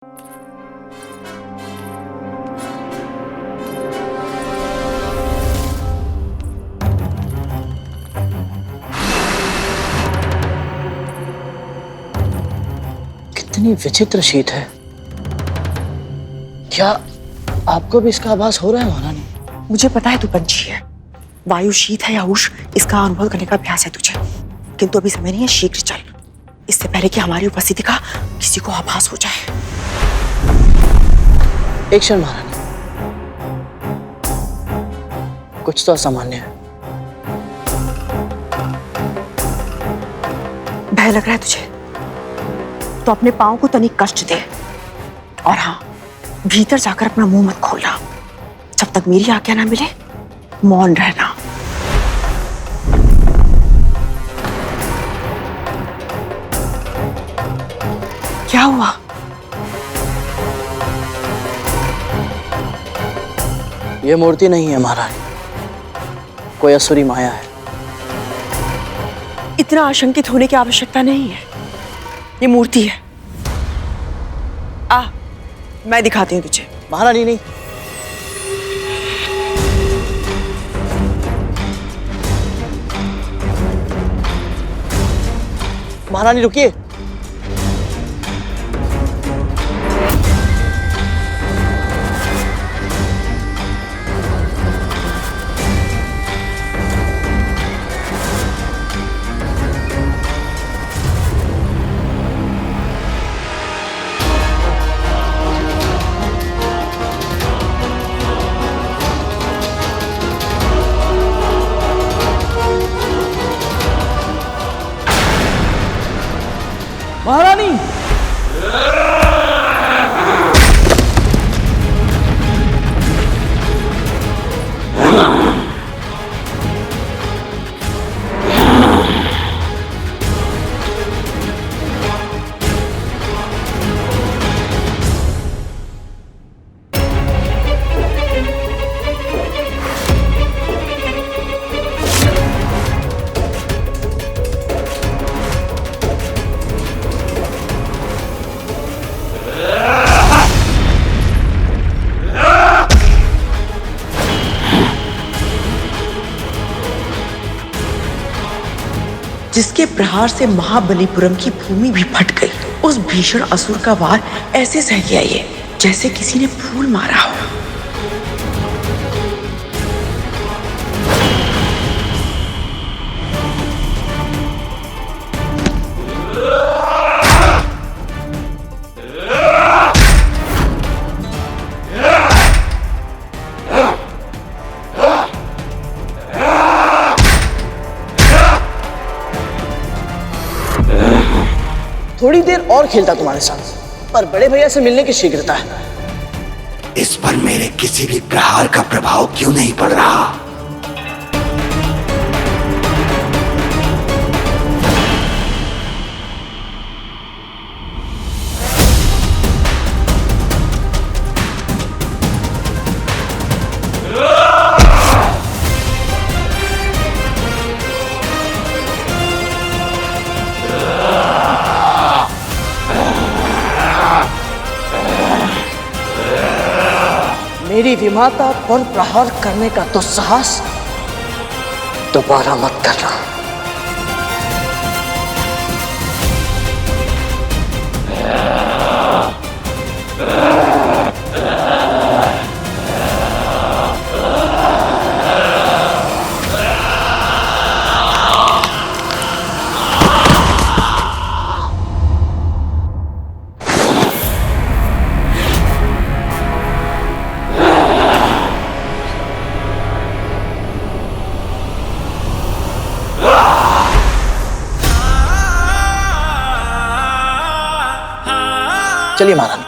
कितनी विचित्र शीत है। क्या आपको भी इसका आभास हो रहा है महारानी? मुझे पता है तू पंछी है, वायु शीत है या उष्ण इसका अनुभव करने का अभ्यास है तुझे, किंतु अभी समय नहीं है, शीघ्र चल, इससे पहले कि हमारी उपस्थिति का किसी को आभास हो जाए। एक क्षण महारानी, कुछ तो असामान्य है। भय लग रहा है तुझे तो अपने पांव को तनिक कष्ट दे, और हाँ, भीतर जाकर अपना मुंह मत खोलना। जब तक मेरी आज्ञा ना मिले मौन रहना। क्या हुआ? यह मूर्ति नहीं है महारानी, कोई असुरी माया है। इतना आशंकित होने की आवश्यकता नहीं है, ये मूर्ति है। आ, मैं दिखाती हूँ तुझे। महारानी नहीं, महारानी रुकिए। महारानी, जिसके प्रहार से महाबलीपुरम की भूमि भी फट गई, उस भीषण असुर का वार ऐसे सह गया ये जैसे किसी ने फूल मारा हो। थोड़ी देर और खेलता तुम्हारे साथ, पर बड़े भैया से मिलने की शीघ्रता है। इस पर मेरे किसी भी प्रहार का प्रभाव क्यों नहीं पड़ रहा? मेरी विमाता पर प्रहार करने का दुस्साहस दोबारा मत करना। चलिए महारानी।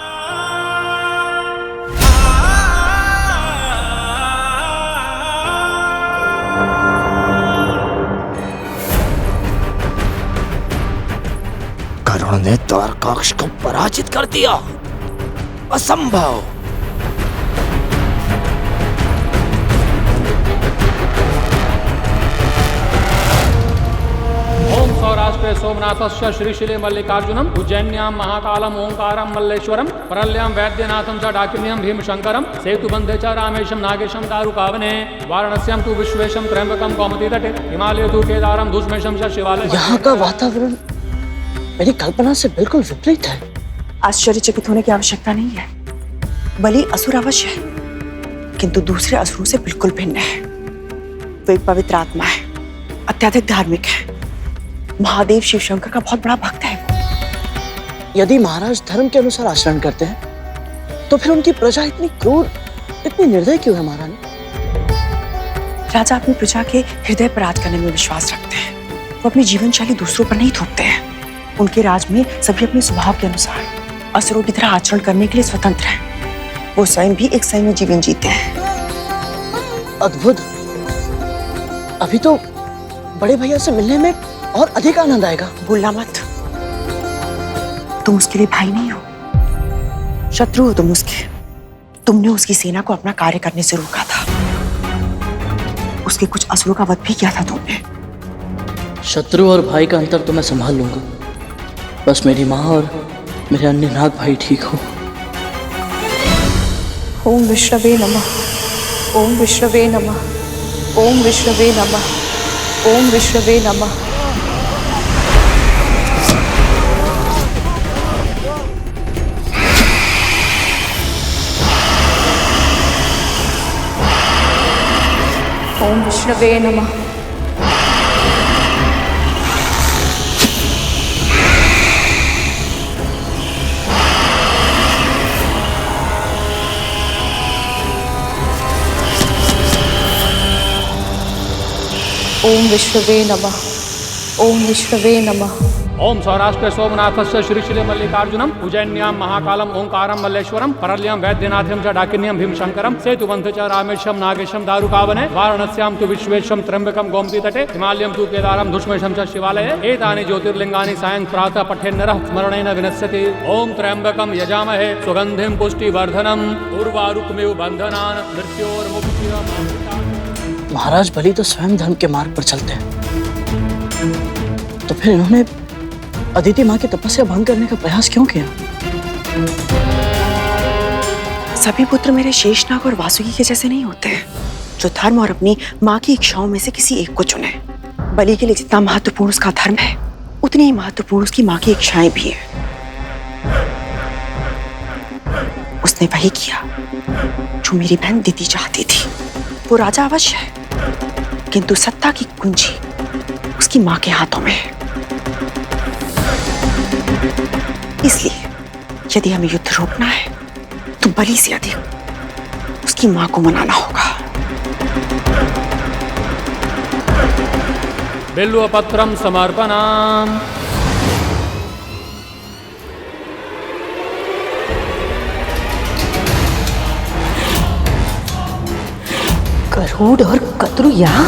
करुण ने द्वारकाक्ष को पराजित कर दिया। असंभव। सौराष्ट्रे सोमनाथस्य श्रीशिले मल्लिकार्जुनम उज्जैन्यां महाकालम ओंकारम मल्लेश्वरम परल्यां वैद्यनाथं च डाकिन्यं भीमशंकरं सेतुबन्धे च रामेशं नागेशं दारुकावने वाराणस्यां तु विश्वेशं त्र्यंबकं कौमुदी तटे हिमालय तु केदारं धूष्मेशं च शिवालय। यहाँ का वातावरण मेरी कल्पना से बिल्कुल विपरीत है। आश्चर्यचकित होने की आवश्यकता नहीं है। बलि असुर अवश्य है, किंतु दूसरे असुरों से बिल्कुल भिन्न है। वो एक पवित्र आत्मा है, अत्यधिक धार्मिक है, महादेव शिव शंकर का बहुत बड़ा भक्त है। यदि महाराज धर्म के अनुसार आचरण करते हैं तो फिर उनकी प्रजा इतनी क्रूर, इतनी निर्दयी क्यों है महारानी? राजा अपनी प्रजा के हृदय पर राज करने में विश्वास रखते हैं। वो अपनी जीवन शैली दूसरों पर नहीं थोपते हैं। उनके राज में सभी अपने स्वभाव के अनुसार असुरों की तरह आचरण करने के लिए स्वतंत्र हैं। वो स्वयं भी एक संयमी जीवन जीते हैं। अद्भुत। अभी तो बड़े भैया से मिलने में और अधिक आनंद आएगा। भूलना मत, तुम उसके लिए भाई नहीं हो, शत्रु हो तुम उसके। तुमने उसकी सेना को अपना कार्य करने से रोका था। उसके कुछ असुरों का वध भी किया था तुमने। शत्रु और भाई का अंतर तो मैं संभाल लूंगा, बस मेरी माँ और मेरे अन्य नाग भाई ठीक हो। ओम विष्णवे नमः, ओम विष्णवे नमः, ओम विष्णवे नमः, ओम विष्णवे नमः। ओम विष्णवे नमः। ओम विष्णवे नमः, ओम विष्णवे नमः। ओम सौराष्ट्र सोमनाथस्य श्रीशिले मल्लिकार्जुनम उज्जैन्यां महाकालम ओंकारं मल्लेश्वरम परल्यां वैद्यनाथं च डाकिन्यं भीमशंकरं सेतुबन्धे च रामेशं नागेशं दारुकावने वाराणस्यां तु विश्वेशं त्र्यंबकं गोमती तटे हिमालयं तु केदारं धूष्मेशं च शिवालये एतानि ज्योतिर्लिंगानि सायं प्रातः पठेन्नरः स्मरणेन विनश्यति। ओम त्र्यंबकं यजामहे सुगन्धिं पुष्टिवर्धनम् उर्वारुकमिव बन्धनान् मृत्योर्मुक्तिः। महाराज बलि तो स्वयं धर्म के मार्ग पर चलते हैं, तो फिर इन्होंने अदिति माँ की तपस्या भंग करने का प्रयास क्यों किया? सभी पुत्र मेरे शेषनाग और वासुकी के जैसे नहीं होते हैं, जो धर्म और अपनी माँ की इच्छाओं में से किसी एक को चुने। बलि के लिए जितना महत्वपूर्ण उसका धर्म है, उतनी ही महत्वपूर्ण उसकी माँ की इच्छाएं भी है। उसने वही किया जो मेरी बहन दिति चाहती थी। वो राजा अवश्य है, किंतु सत्ता की कुंजी उसकी माँ के हाथों में है। इसलिए यदि हमें युद्ध रोकना है तो बलि से अधिक उसकी माँ को मनाना होगा। बिल्वपत्रं समर्पणाम। गरुड़ और कतरु यहाँ?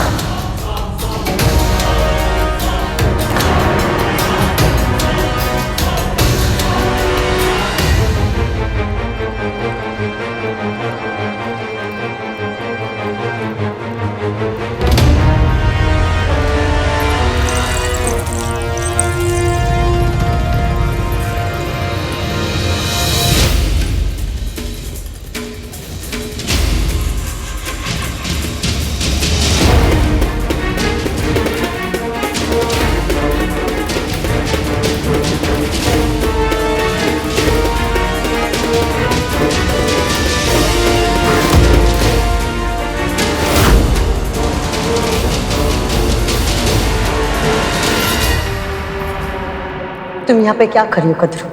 तुम यहाँ पे क्या कर रही हो कद्रू?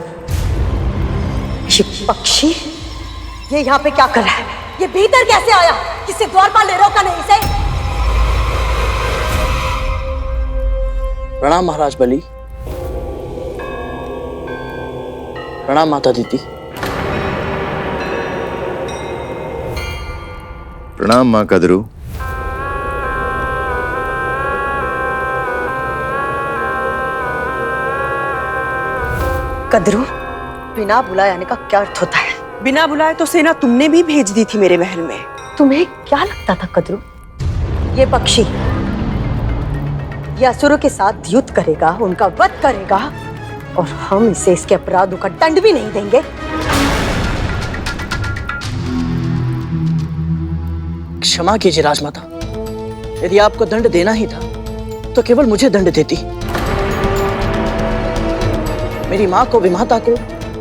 ये पक्षी ये यहाँ पे क्या कर रहा है? ये भीतर कैसे आया? किसी द्वारपाल ने रोका नहीं इसे? प्रणाम महाराज बलि। प्रणाम माता दीदी। प्रणाम माँ कद्रू। कद्रू, बिना बुलाए आने का क्या अर्थ होता है? बिना बुलाए तो सेना तुमने भी भेज दी थी मेरे महल में। तुम्हें क्या लगता था कद्रू? ये पक्षी ये असुरों के साथ युद्ध करेगा, उनका वध करेगा और हम इसे इसके अपराधों का दंड भी नहीं देंगे? क्षमा कीजिए राजमाता। यदि आपको दंड देना ही था तो केवल मुझे दंड देती। मेरी माँ को, विमाता को,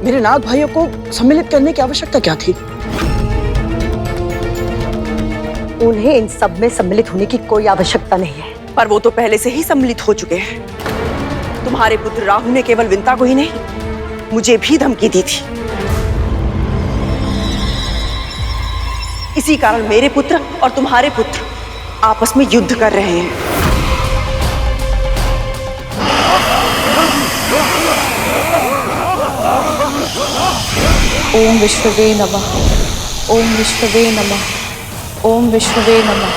मेरे नाग भाइयों को सम्मिलित करने की आवश्यकता क्या थी? उन्हें इन सब में सम्मिलित होने की कोई आवश्यकता नहीं है। पर वो तो पहले से ही सम्मिलित हो चुके हैं। तुम्हारे पुत्र राहु ने केवल विंता को ही नहीं, मुझे भी धमकी दी थी। इसी कारण मेरे पुत्र और तुम्हारे पुत्र आपस में युद्ध कर रहे हैं। ओम विश्ववे नमः। ओम विश्ववे नमः। ओम विश्ववे नमः।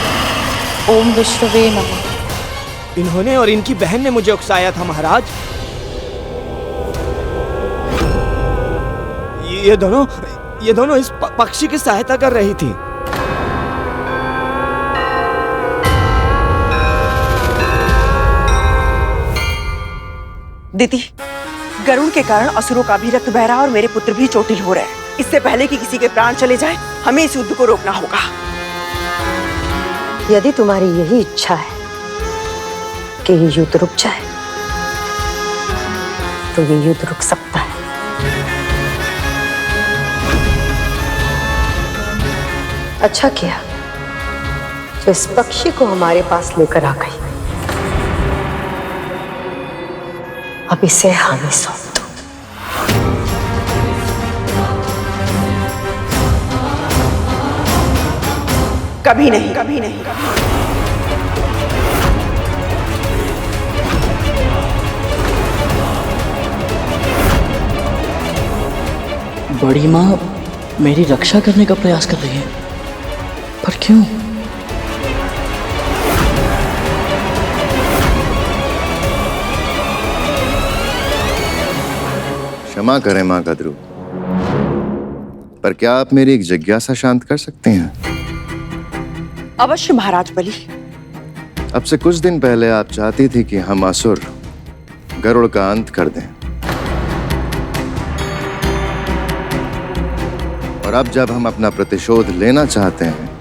ओम विश्ववे नमः। इन्होंने और इनकी बहन ने मुझे उकसाया था महाराज। ये दोनों इस पक्षी की सहायता कर रही थी। दीदी, गरुड़ के कारण असुरों का भी रक्त बह रहा और मेरे पुत्र भी चोटिल हो रहे हैं। इससे पहले कि किसी के प्राण चले जाए, हमें इस युद्ध को रोकना होगा। यदि तुम्हारी यही इच्छा है कि ये युद्ध रुक जाए, तो ये युद्ध रुक सकता है। अच्छा किया जो इस पक्षी को हमारे पास लेकर आ गई। अब इसे हमें सौंप दो। कभी नहीं, कभी नहीं। बड़ी माँ मेरी रक्षा करने का प्रयास कर रही है, पर क्यों? क्षमा करें माँ कद्रू, पर क्या आप मेरी एक जिज्ञासा शांत कर सकते हैं? अवश्य महाराज बलि। अब से कुछ दिन पहले आप चाहती थी कि हम असुर गरुड़ का अंत कर दें, और अब जब हम अपना प्रतिशोध लेना चाहते हैं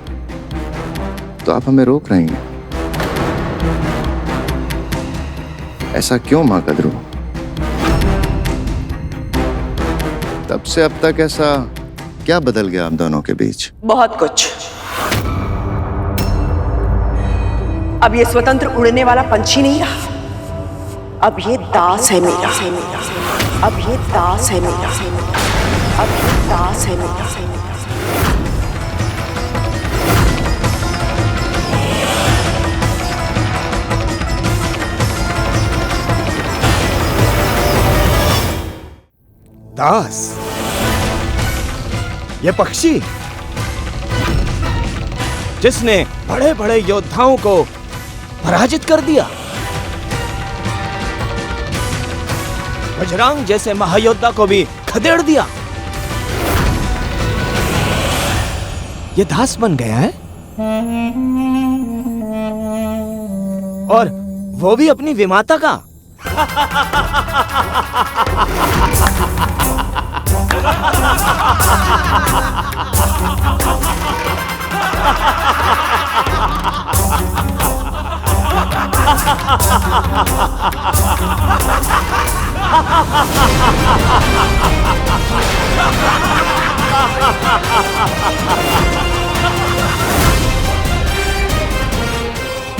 तो आप हमें रोक रही हैं। ऐसा क्यों माँ कद्रू? तब से अब तक ऐसा क्या बदल गया आप दोनों के बीच? बहुत कुछ। अब ये स्वतंत्र उड़ने वाला पंछी नहीं रहा, अब ये दास है मेरा। अब ये दास है मेरा। अब ये दास है मेरा। दास? ये पक्षी जिसने बड़े बड़े योद्धाओं को पराजित कर दिया, बजरंग जैसे महायोद्धा को भी खदेड़ दिया, ये दास बन गया है? और वो भी अपनी विमाता का?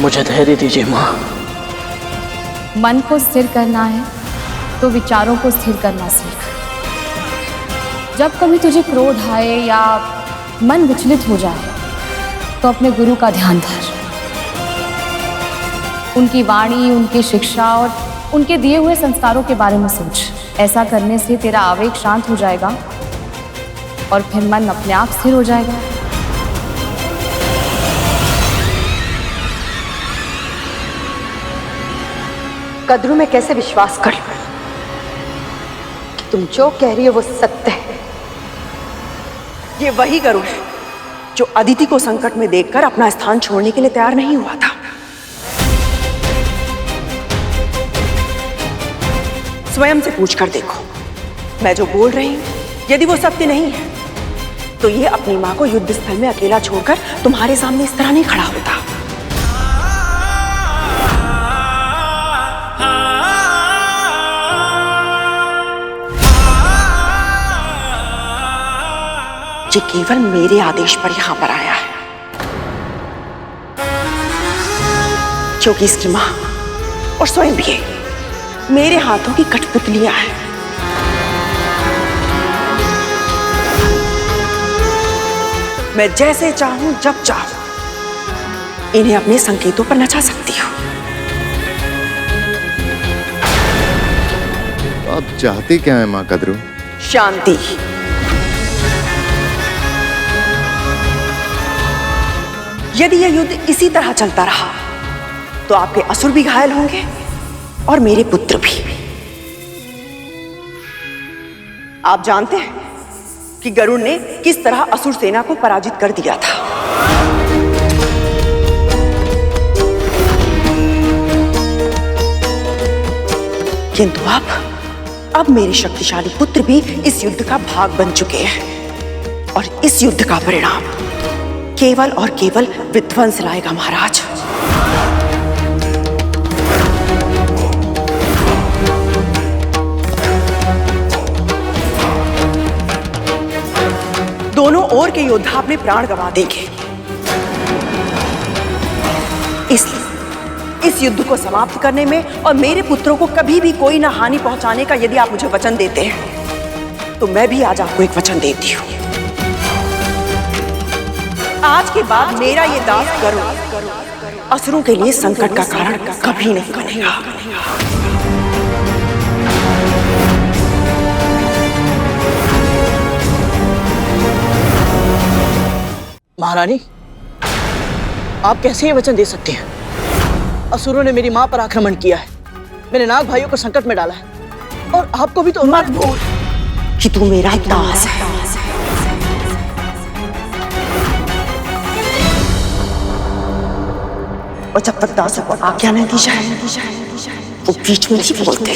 मुझे धैर्य दीजिए माँ। मन को स्थिर करना है तो विचारों को स्थिर करना सीख। जब कभी तुझे क्रोध आए या मन विचलित हो जाए तो अपने गुरु का ध्यान धर। उनकी वाणी, उनकी शिक्षा और उनके दिए हुए संस्कारों के बारे में सोच। ऐसा करने से तेरा आवेग शांत हो जाएगा और फिर मन अपने आप स्थिर हो जाएगा। कद्रू में कैसे विश्वास कर लूं कि तुम जो कह रही हो वो सत्य है? ये वही गरुड़ है जो अदिति को संकट में देखकर अपना स्थान छोड़ने के लिए तैयार नहीं हुआ था। स्वयं से पूछकर देखो, मैं जो बोल रही हूं यदि वो सत्य नहीं है तो ये अपनी माँ को युद्ध स्थल में अकेला छोड़कर तुम्हारे सामने इस तरह नहीं खड़ा होता। ये केवल मेरे आदेश पर यहां पर आया है, क्योंकि इसकी मां और स्वयं भी मेरे हाथों की कठपुतलियां हैं। मैं जैसे चाहूं जब चाहूं इन्हें अपने संकेतों पर नचा सकती हूं। आप चाहती क्या है माँ कद्रू? शांति। यदि यह युद्ध इसी तरह चलता रहा तो आपके असुर भी घायल होंगे और मेरे पुत्र भी। आप जानते हैं कि गरुड़ ने किस तरह असुर सेना को पराजित कर दिया था। किंतु अब मेरे शक्तिशाली पुत्र भी इस युद्ध का भाग बन चुके हैं और इस युद्ध का परिणाम केवल और केवल विध्वंस लाएगा महाराज। दोनों ओर के योद्धा अपने प्राण गंवा देंगे। इसलिए इस युद्ध को समाप्त करने में और मेरे पुत्रों को कभी भी कोई ना हानि पहुंचाने का यदि आप मुझे वचन देते हैं तो मैं भी आज आपको एक वचन देती हूं। आज के बाद मेरा ये दास गरुड़ असुरों के लिए संकट का कारण कभी नहीं बनेगा। महारानी, आप कैसे ये वचन दे सकते हैं? असुरों ने मेरी मां पर आक्रमण किया है, मेरे नाग भाइयों को संकट में डाला है और आपको भी तो मत बोल कि तू मेरा दास है। और जब तक दासों को आज्ञा नहीं दी जाए वो बीच में नहीं बोलते।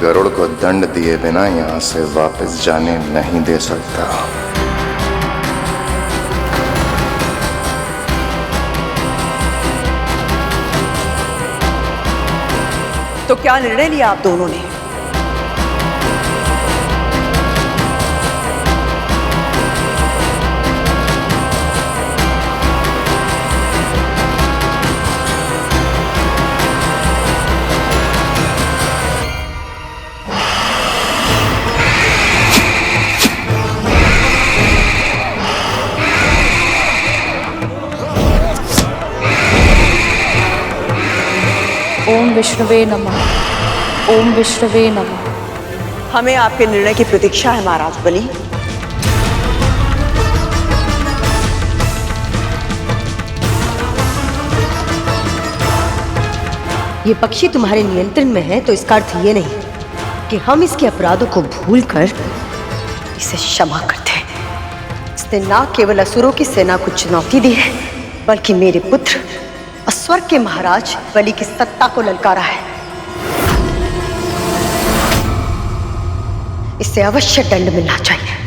गरुड़ को दंड दिए बिना यहां से वापस जाने नहीं दे सकता। तो क्या निर्णय लिया आप दोनों ने? ओम विष्णुवे नमः। ओम विष्णुवे नमः। हमें आपके निर्णय की प्रतीक्षा है महाराज बलि। ये पक्षी तुम्हारे नियंत्रण में है तो इसका अर्थ ये नहीं कि हम इसके अपराधों को भूलकर इसे क्षमा करते हैं। इसने न केवल असुरों की सेना को चुनौती दी है बल्कि मेरे पुत्र और स्वर्ग के महाराज बलि की सत्ता को ललकारा है। इसे अवश्य दंड मिलना चाहिए।